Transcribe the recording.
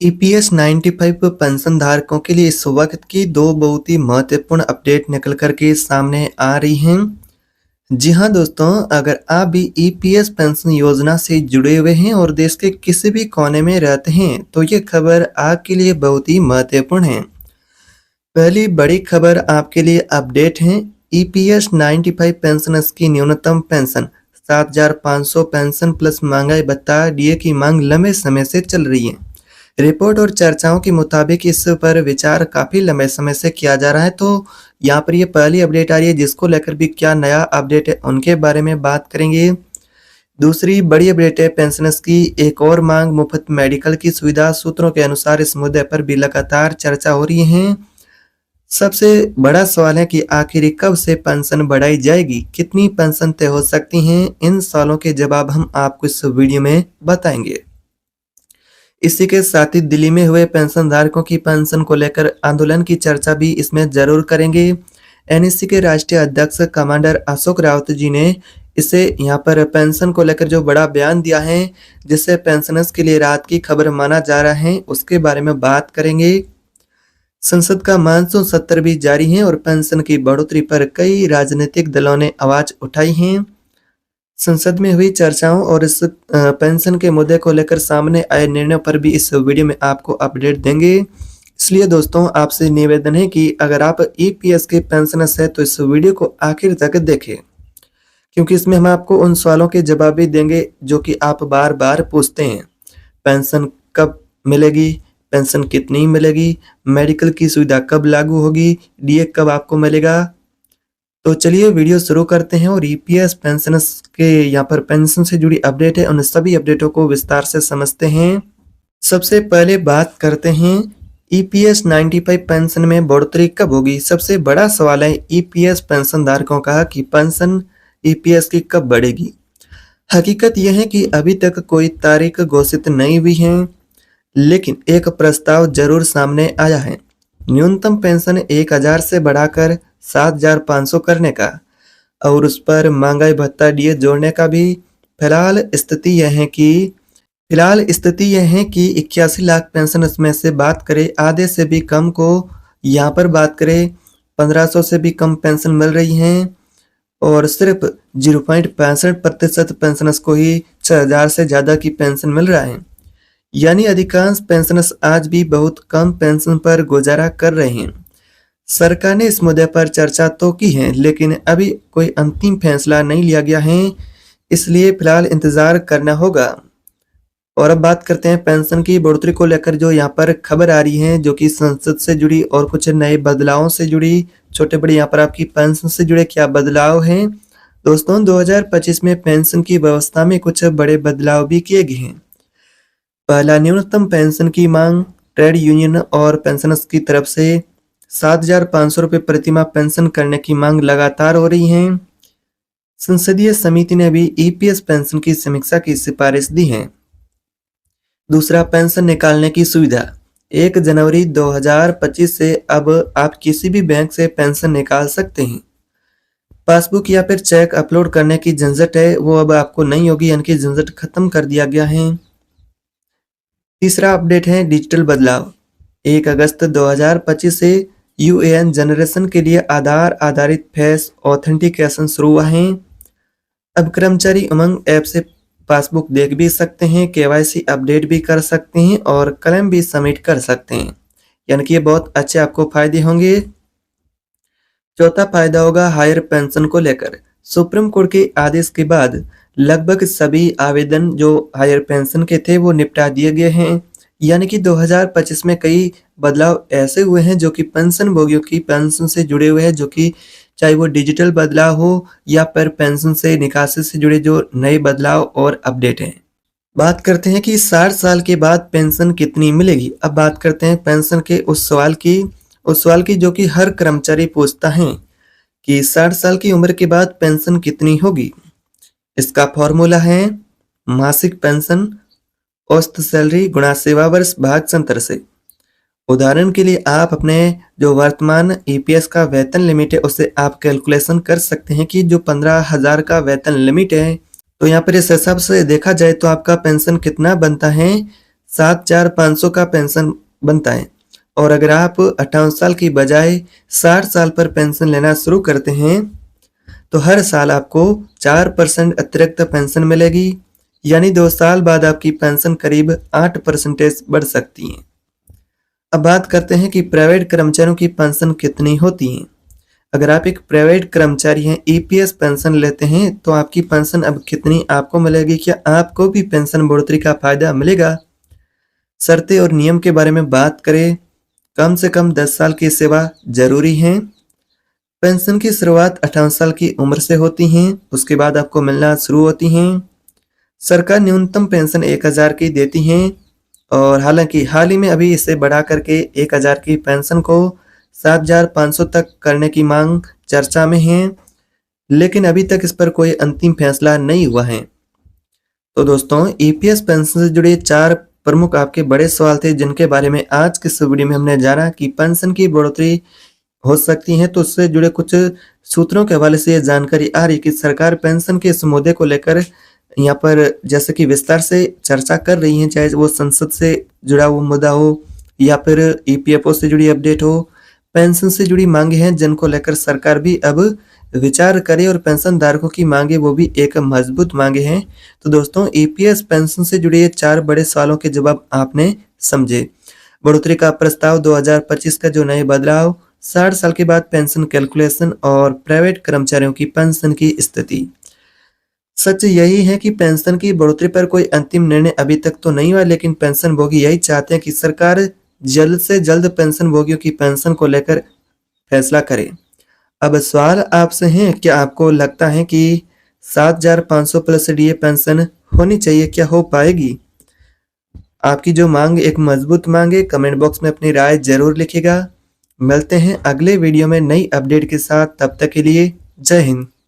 EPS 95 pension धारकों के लिए इस वक्त की दो बहुत ही महत्वपूर्ण अपडेट निकल कर के सामने आ रही हैं। जी हाँ दोस्तों, अगर आप भी ईपीएस पेंशन योजना से जुड़े हुए हैं और देश के किसी भी कोने में रहते हैं तो ये खबर आपके लिए बहुत ही महत्वपूर्ण है। पहली बड़ी खबर आपके लिए अपडेट है। ईपीएस 95 पेंशनर्स की न्यूनतम पेंशन 7,500 पेंशन प्लस महंगाई भत्ता डीए की मांग लंबे समय से चल रही है। रिपोर्ट और चर्चाओं के मुताबिक इस पर विचार काफी लंबे समय से किया जा रहा है। तो यहाँ पर ये पहली अपडेट आ रही है जिसको लेकर भी क्या नया अपडेट है उनके बारे में बात करेंगे। दूसरी बड़ी अपडेट है पेंशनर्स की एक और मांग मुफ्त मेडिकल की सुविधा। सूत्रों के अनुसार इस मुद्दे पर भी लगातार चर्चा हो रही है। सबसे बड़ा सवाल है कि आखिर कब से पेंशन बढ़ाई जाएगी, कितनी पेंशन तय हो सकती हैं, इन सवालों के जवाब हम आपको इस वीडियो में बताएंगे। इसी के साथ ही दिल्ली में हुए पेंशन धारकों की पेंशन को लेकर आंदोलन की चर्चा भी इसमें जरूर करेंगे। एनएससी के राष्ट्रीय अध्यक्ष कमांडर अशोक रावत जी ने इसे यहाँ पर पेंशन को लेकर जो बड़ा बयान दिया है जिससे पेंशनर्स के लिए राहत की खबर माना जा रहा है, उसके बारे में बात करेंगे। संसद का मानसून सत्र भी जारी है और पेंशन की बढ़ोतरी पर कई राजनीतिक दलों ने आवाज उठाई है। संसद में हुई चर्चाओं और इस पेंशन के मुद्दे को लेकर सामने आए निर्णयों पर भी इस वीडियो में आपको अपडेट देंगे। इसलिए दोस्तों आपसे निवेदन है कि अगर आप ईपीएस के पेंशनर्स हैं तो इस वीडियो को आखिर तक देखें, क्योंकि इसमें हम आपको उन सवालों के जवाब भी देंगे जो कि आप बार बार पूछते हैं। पेंशन कब मिलेगी, पेंशन कितनी मिलेगी, मेडिकल की सुविधा कब लागू होगी, डीए कब आपको मिलेगा। तो चलिए वीडियो शुरू करते हैं और ईपीएस पेंशनर्स के यहाँ पर पेंशन से जुड़ी अपडेट है, उन सभी अपडेटों को विस्तार से समझते हैं। सबसे पहले बात करते हैं ईपीएस 95 पेंशन में बढ़ोतरी कब होगी। सबसे बड़ा सवाल है ईपीएस पेंशन धारकों का कि पेंशन ईपीएस की कब बढ़ेगी। हकीकत यह है कि अभी तक कोई तारीख घोषित नहीं हुई है, लेकिन एक प्रस्ताव जरूर सामने आया है। न्यूनतम पेंशन 1,000 से बढ़ाकर 7,500 करने का और उस पर महंगाई भत्ता डीए जोड़ने का भी। फिलहाल स्थिति यह है कि 81 लाख पेंशन में से बात करें आधे से भी कम को, यहाँ पर बात करें 1,500 से भी कम पेंशन मिल रही हैं और सिर्फ 0.65% पेंशनर्स को ही 6,000 से ज्यादा की पेंशन मिल रहा है। यानी अधिकांश पेंशनर्स आज भी बहुत कम पेंशन पर गुजारा कर रहे हैं। सरकार ने इस मुद्दे पर चर्चा तो की है, लेकिन अभी कोई अंतिम फैसला नहीं लिया गया है, इसलिए फिलहाल इंतजार करना होगा। और अब बात करते हैं पेंशन की बढ़ोतरी को लेकर जो यहाँ पर खबर आ रही है, जो कि संसद से जुड़ी और कुछ नए बदलावों से जुड़ी। छोटे बड़े यहाँ पर आपकी पेंशन से जुड़े क्या बदलाव हैं दोस्तों। 2025 में पेंशन की व्यवस्था में कुछ बड़े बदलाव भी किए गए हैं। पहला, न्यूनतम पेंशन की मांग। ट्रेड यूनियन और पेंशनर्स की तरफ से 7,500 रुपये प्रतिमाह पेंशन करने की मांग लगातार हो रही है। संसदीय समिति ने भी ईपीएस पेंशन की समीक्षा की सिफारिश दी है। दूसरा, पेंशन निकालने की सुविधा। 1 जनवरी 2025 से अब आप किसी भी बैंक से पेंशन निकाल सकते हैं। पासबुक या फिर चेक अपलोड करने की झंझट है वो अब आपको नहीं होगी, यानी कि झंझट खत्म कर दिया गया है। तीसरा अपडेट है डिजिटल बदलाव। 1 अगस्त 2025 से यूएएन जनरेशन के लिए आधार आधारित फेस ऑथेंटिकेशन शुरू हुआ है। अब कर्मचारी उमंग ऐप से पासबुक देख भी सकते हैं, केवाईसी अपडेट भी कर सकते हैं और क्लेम भी सबमिट कर सकते हैं, यानी कि ये बहुत अच्छे आपको फायदे होंगे। चौथा फायदा होगा हायर पेंशन को लेकर। सुप्रीम कोर्ट के आदेश के बाद लगभग सभी आवेदन जो हायर पेंशन के थे वो निपटा दिए गए हैं, यानी कि 2025 में कई बदलाव ऐसे हुए हैं जो कि पेंशन भोगियों की पेंशन से जुड़े हुए हैं, जो कि चाहे वो डिजिटल बदलाव हो या फिर पेंशन से निकासी से जुड़े जो नए बदलाव और अपडेट हैं। बात करते हैं कि 60 साल के बाद पेंशन कितनी मिलेगी। अब बात करते हैं पेंशन के उस सवाल की जो कि हर कर्मचारी पूछता है कि 60 साल की उम्र के बाद पेंशन कितनी होगी। इसका फॉर्मूला है मासिक पेंशन औसत सैलरी गुणा सेवा वर्ष भाग 70 से। उदाहरण के लिए आप अपने जो वर्तमान ईपीएस का वेतन लिमिट है उससे आप कैलकुलेशन कर सकते हैं कि जो 15,000 का वेतन लिमिट है, तो यहाँ पर इस हिसाब से देखा जाए तो आपका पेंशन कितना बनता है 7,500 का पेंशन बनता है। और अगर आप 58 साल की बजाय 60 साल पर पेंशन लेना शुरू करते हैं तो हर साल आपको 4% अतिरिक्त पेंशन मिलेगी, यानी 2 साल बाद आपकी पेंशन करीब 8% बढ़ सकती है। अब बात करते हैं कि प्राइवेट कर्मचारियों की पेंशन कितनी होती है। अगर आप एक प्राइवेट कर्मचारी हैं, ईपीएस पेंशन लेते हैं, तो आपकी पेंशन अब कितनी आपको मिलेगी? क्या आपको भी पेंशन बढ़ोतरी का फायदा मिलेगा? शर्तें और नियम के बारे में बात करें, कम से कम 10 साल की सेवा जरूरी है। पेंशन की शुरुआत 58 साल की उम्र से होती है, उसके बाद आपको मिलना शुरू होती हैं। सरकार न्यूनतम पेंशन 1,000 की देती है और हालांकि हाल ही में अभी इसे बढ़ा करके 1,000 की पेंशन को 7,500 तक करने की मांग चर्चा में है, लेकिन अभी तक इस पर कोई अंतिम फैसला नहीं हुआ है। तो दोस्तों, ईपीएस पेंशन से जुड़े 4 प्रमुख आपके बड़े सवाल थे, जिनके बारे में आज के इस वीडियो में हमने जाना कि पेंशन की बढ़ोतरी हो सकती है। तो उससे जुड़े कुछ सूत्रों के हवाले से ये जानकारी आ रही कि सरकार पेंशन के इस मुद्दे को लेकर यहाँ पर जैसे कि विस्तार से चर्चा कर रही है, चाहे वो संसद से जुड़ा हुआ मुद्दा हो या फिर ईपीएफओ से जुड़ी अपडेट हो। पेंशन से जुड़ी मांगे हैं जिनको लेकर सरकार भी अब विचार करे और पेंशन धारकों की मांगे वो भी एक मजबूत मांगे हैं। तो दोस्तों, ईपीएस पेंशन से जुड़े ये 4 बड़े सवालों के जवाब आपने समझे। बढ़ोतरी का प्रस्ताव 2025 का जो नए बदलाव, 60 साल के बाद पेंशन कैलकुलेशन और प्राइवेट कर्मचारियों की पेंशन की स्थिति। सच यही है कि पेंशन की बढ़ोतरी पर कोई अंतिम निर्णय अभी तक तो नहीं हुआ, लेकिन पेंशन भोगी यही चाहते हैं कि सरकार जल्द से जल्द पेंशन भोगियों की पेंशन को लेकर फैसला करे। अब सवाल आपसे है, क्या आपको लगता है कि 7,500 प्लस डीए पेंशन होनी चाहिए? क्या हो पाएगी? आपकी जो मांग एक मजबूत मांग है, कमेंट बॉक्स में अपनी राय जरूर लिखिएगा। मिलते हैं अगले वीडियो में नई अपडेट के साथ, तब तक के लिए जय हिंद।